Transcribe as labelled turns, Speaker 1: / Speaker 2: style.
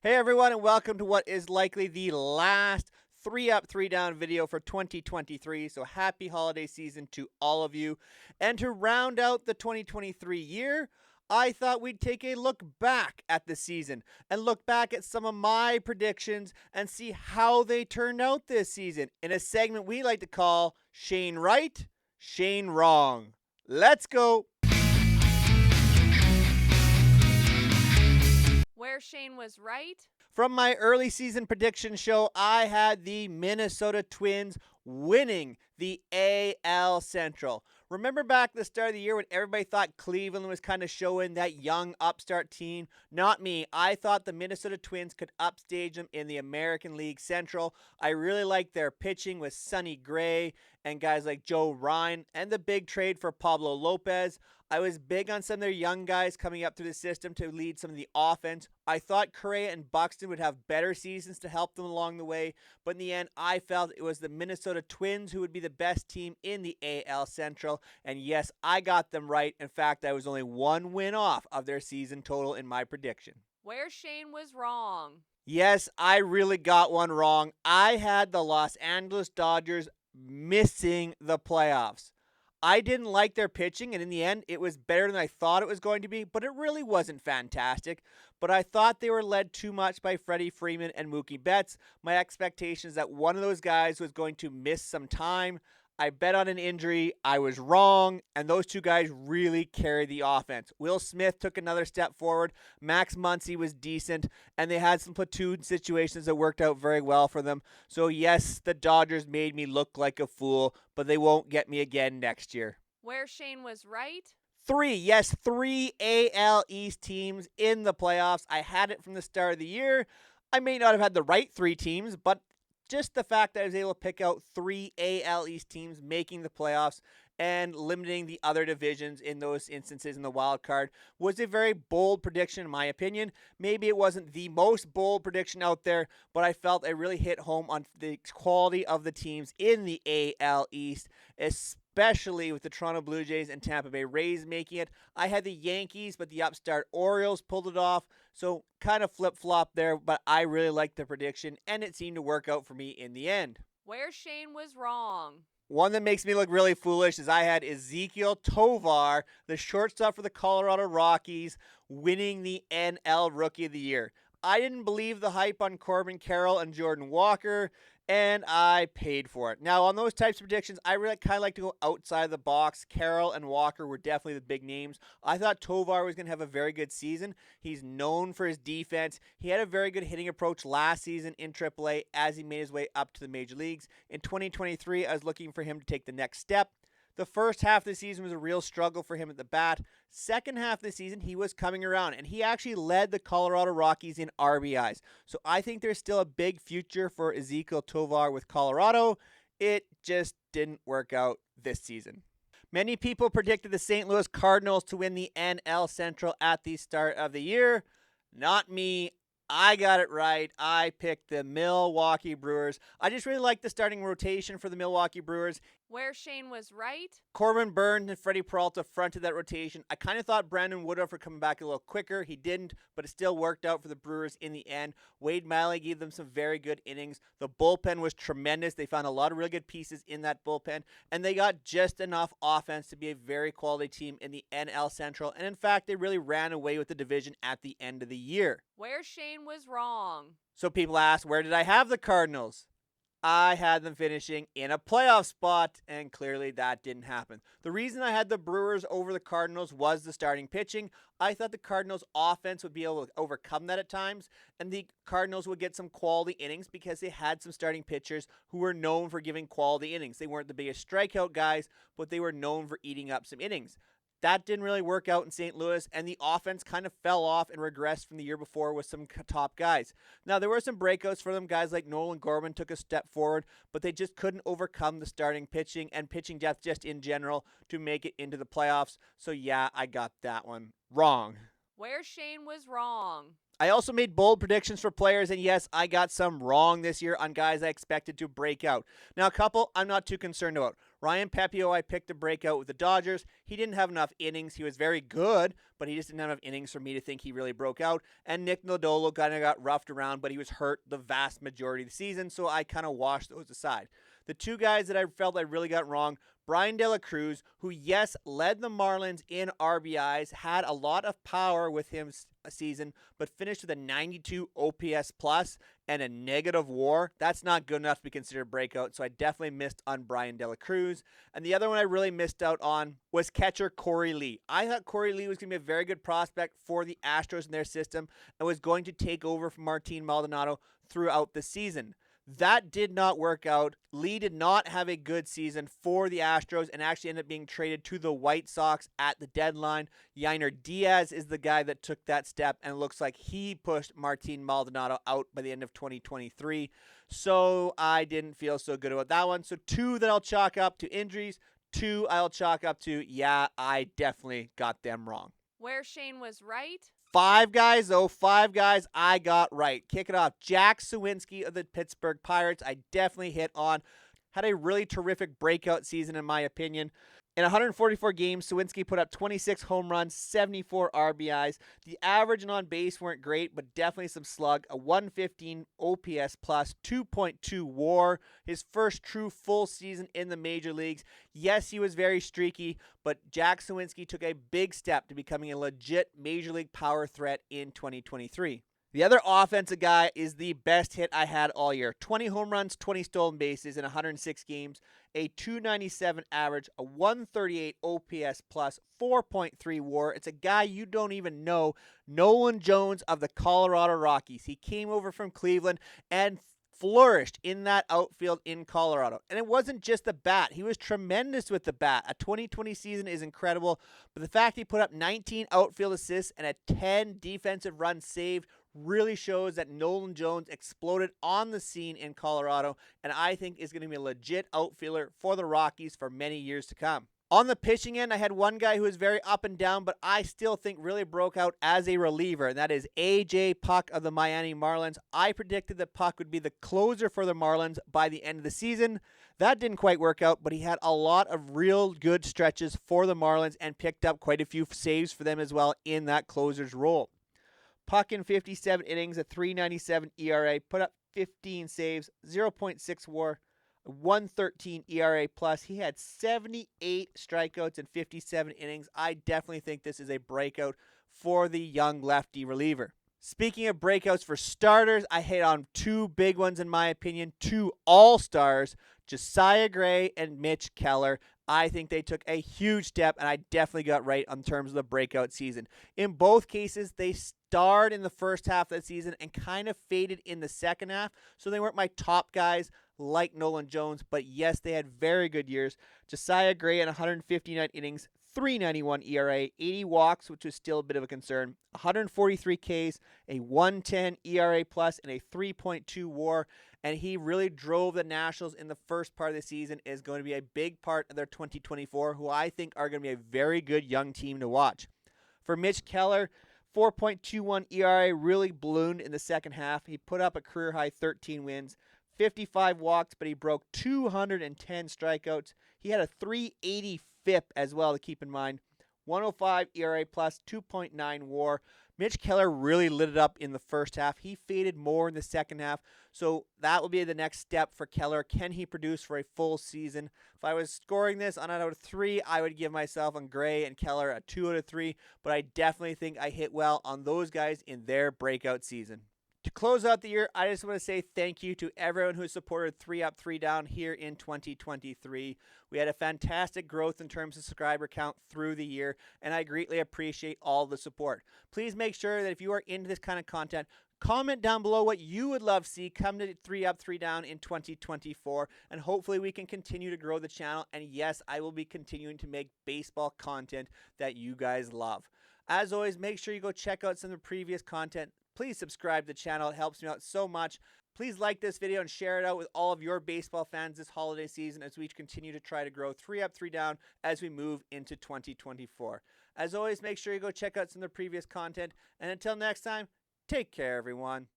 Speaker 1: Hey everyone, and welcome to what is likely the last 3 up, 3 down video for 2023. So happy holiday season to all of you. And to round out the 2023 year, I thought we'd take a look back at the season and look back at some of my predictions and see how they turned out this season in a segment we like to call Shane Right, Shane Wrong. Let's go.
Speaker 2: Where Shane was right.
Speaker 1: From my early season prediction show, I had the Minnesota Twins winning the AL Central. Remember back at the start of the year when everybody thought Cleveland was kind of showing that young upstart team? Not me. I thought the Minnesota Twins could upstage them in the American League Central. I really liked their pitching with Sonny Gray and guys like Joe Ryan and the big trade for Pablo Lopez. I was big on some of their young guys coming up through the system to lead some of the offense. I thought Correa and Buxton would have better seasons to help them along the way, but in the end, I felt it was the Minnesota Twins who would be the best team in the AL Central, and yes, I got them right. In fact, I was only one win off of their season total in my prediction.
Speaker 2: Where Shane was wrong.
Speaker 1: Yes, I really got one wrong. I had the Los Angeles Dodgers missing the playoffs. I didn't like their pitching, and in the end, it was better than I thought it was going to be, but it really wasn't fantastic. But I thought they were led too much by Freddie Freeman and Mookie Betts. My expectation is that one of those guys was going to miss some time. I bet on an injury. I was wrong, and those two guys really carried the offense. Will Smith took another step forward. Max Muncy was decent, and they had some platoon situations that worked out very well for them. So, yes, the Dodgers made me look like a fool, but they won't get me again next year.
Speaker 2: Where Shane was right.
Speaker 1: Three AL East teams in the playoffs. I had it from the start of the year. I may not have had the right three teams, but just the fact that I was able to pick out 3 AL East teams making the playoffs and limiting the other divisions in those instances in the wild card was a very bold prediction in my opinion. Maybe it wasn't the most bold prediction out there, but I felt it really hit home on the quality of the teams in the AL East, especially with the Toronto Blue Jays and Tampa Bay Rays making it. I had the Yankees, but the upstart Orioles pulled it off. So kind of flip-flop there, but I really liked the prediction, and it seemed to work out for me in the end.
Speaker 2: Where Shane was wrong.
Speaker 1: One that makes me look really foolish is I had Ezekiel Tovar, the shortstop for the Colorado Rockies, winning the NL Rookie of the Year. I didn't believe the hype on Corbin Carroll and Jordan Walker, and I paid for it. Now, on those types of predictions, I really kind of like to go outside the box. Carroll and Walker were definitely the big names. I thought Tovar was going to have a very good season. He's known for his defense. He had a very good hitting approach last season in AAA as he made his way up to the major leagues. In 2023, I was looking for him to take the next step. The first half of the season was a real struggle for him at the bat. Second half of the season, he was coming around, and he actually led the Colorado Rockies in RBIs. So I think there's still a big future for Ezekiel Tovar with Colorado. It just didn't work out this season. Many people predicted the St. Louis Cardinals to win the NL Central at the start of the year. Not me. I got it right. I picked the Milwaukee Brewers. I just really like the starting rotation for the Milwaukee Brewers.
Speaker 2: Where Shane was right.
Speaker 1: Corbin Burnes and Freddie Peralta fronted that rotation. I kind of thought Brandon Woodruff would come back a little quicker. He didn't, but it still worked out for the Brewers in the end. Wade Miley gave them some very good innings. The bullpen was tremendous. They found a lot of really good pieces in that bullpen, and they got just enough offense to be a very quality team in the NL Central. And in fact, they really ran away with the division at the end of the year.
Speaker 2: Where Shane was wrong.
Speaker 1: So people ask, where did I have the Cardinals? I had them finishing in a playoff spot, and clearly that didn't happen. The reason I had the Brewers over the Cardinals was the starting pitching. I thought the Cardinals' offense would be able to overcome that at times, and the Cardinals would get some quality innings because they had some starting pitchers who were known for giving quality innings. They weren't the biggest strikeout guys, but they were known for eating up some innings. That didn't really work out in St. Louis, and the offense kind of fell off and regressed from the year before with some top guys. Now, there were some breakouts for them. Guys like Nolan Gorman took a step forward, but they just couldn't overcome the starting pitching and pitching depth just in general to make it into the playoffs. So, yeah, I got that one wrong.
Speaker 2: Where Shane was wrong.
Speaker 1: I also made bold predictions for players, and yes, I got some wrong this year on guys I expected to break out. Now, a couple I'm not too concerned about. Ryan Pepio, I picked to break out with the Dodgers. He didn't have enough innings. He was very good, but he just didn't have enough innings for me to think he really broke out. And Nick Lodolo kind of got roughed around, but he was hurt the vast majority of the season, so I kind of washed those aside. The two guys that I felt I really got wrong, Brian De La Cruz, who, yes, led the Marlins in RBIs, had a lot of power with him a season, but finished with a 92 OPS plus and a negative WAR. That's not good enough to be considered a breakout, so I definitely missed on Brian De La Cruz. And the other one I really missed out on was catcher Corey Lee. I thought Corey Lee was going to be a very good prospect for the Astros in their system and was going to take over from Martin Maldonado throughout the season. That did not work out. Lee did not have a good season for the Astros and actually ended up being traded to the White Sox at the deadline. Yainer Diaz is the guy that took that step, and it looks like he pushed Martin Maldonado out by the end of 2023. So I didn't feel so good about that one. So 2 that I'll chalk up to injuries, 2 I'll chalk up to, yeah, I definitely got them wrong.
Speaker 2: Where Shane was right.
Speaker 1: 5 guys, though. 5 guys I got right. Kick it off. Jack Suwinski of the Pittsburgh Pirates. I definitely hit on. Had a really terrific breakout season, in my opinion. In 144 games, Suwinski put up 26 home runs, 74 RBIs. The average and on base weren't great, but definitely some slug. A 115 OPS plus, 2.2 WAR. His first true full season in the major leagues. Yes, he was very streaky, but Jack Suwinski took a big step to becoming a legit major league power threat in 2023. The other offensive guy is the best hit I had all year. 20 home runs, 20 stolen bases in 106 games, a 297 average, a 138 OPS plus, 4.3 WAR. It's a guy you don't even know, Nolan Jones of the Colorado Rockies. He came over from Cleveland and flourished in that outfield in Colorado. And it wasn't just the bat. He was tremendous with the bat. A 2020 season is incredible, but the fact he put up 19 outfield assists and a 10 defensive runs saved really shows that Nolan Jones exploded on the scene in Colorado, and I think is going to be a legit outfielder for the Rockies for many years to come. On the pitching end, I had one guy who was very up and down, but I still think really broke out as a reliever, and that is A.J. Puck of the Miami Marlins. I predicted that Puck would be the closer for the Marlins by the end of the season. That didn't quite work out, but he had a lot of real good stretches for the Marlins and picked up quite a few saves for them as well in that closer's role. Puck in 57 innings, a 3.97 ERA, put up 15 saves, 0.6 WAR, 1.13 ERA plus. He had 78 strikeouts in 57 innings. I definitely think this is a breakout for the young lefty reliever. Speaking of breakouts for starters, I hit on 2 big ones in my opinion, 2 all-stars, Josiah Gray and Mitch Keller. I think they took a huge step, and I definitely got right in terms of the breakout season. In both cases, they starred in the first half of the season and kind of faded in the second half, so they weren't my top guys like Nolan Jones, but yes, they had very good years. Josiah Gray in 159 innings, 3.91 ERA, 80 walks, which was still a bit of a concern, 143 Ks, a 1.10 ERA plus, and a 3.2 WAR. And he really drove the Nationals in the first part of the season. Is going to be a big part of their 2024, who I think are going to be a very good young team to watch. For Mitch Keller, 4.21 ERA really ballooned in the second half. He put up a career-high 13 wins, 55 walks, but he broke 210 strikeouts. He had a 3.80 FIP as well to keep in mind. 105 ERA plus, 2.9 WAR. Mitch Keller really lit it up in the first half. He faded more in the second half, so that will be the next step for Keller. Can he produce for a full season? If I was scoring this on an out of 3, I would give myself on Gray and Keller a 2 out of 3, but I definitely think I hit well on those guys in their breakout season. To close out the year, I just want to say thank you to everyone who supported 3 Up, 3 Down here in 2023. We had a fantastic growth in terms of subscriber count through the year, and I greatly appreciate all the support. Please make sure that if you are into this kind of content, comment down below what you would love to see come to 3 Up, 3 Down in 2024, and hopefully we can continue to grow the channel. And yes, I will be continuing to make baseball content that you guys love. As always, make sure you go check out some of the previous content. Please subscribe to the channel. It helps me out so much. Please like this video and share it out with all of your baseball fans this holiday season as we continue to try to grow 3 Up, 3 Down as we move into 2024. As always, make sure you go check out some of the previous content. And until next time, take care, everyone.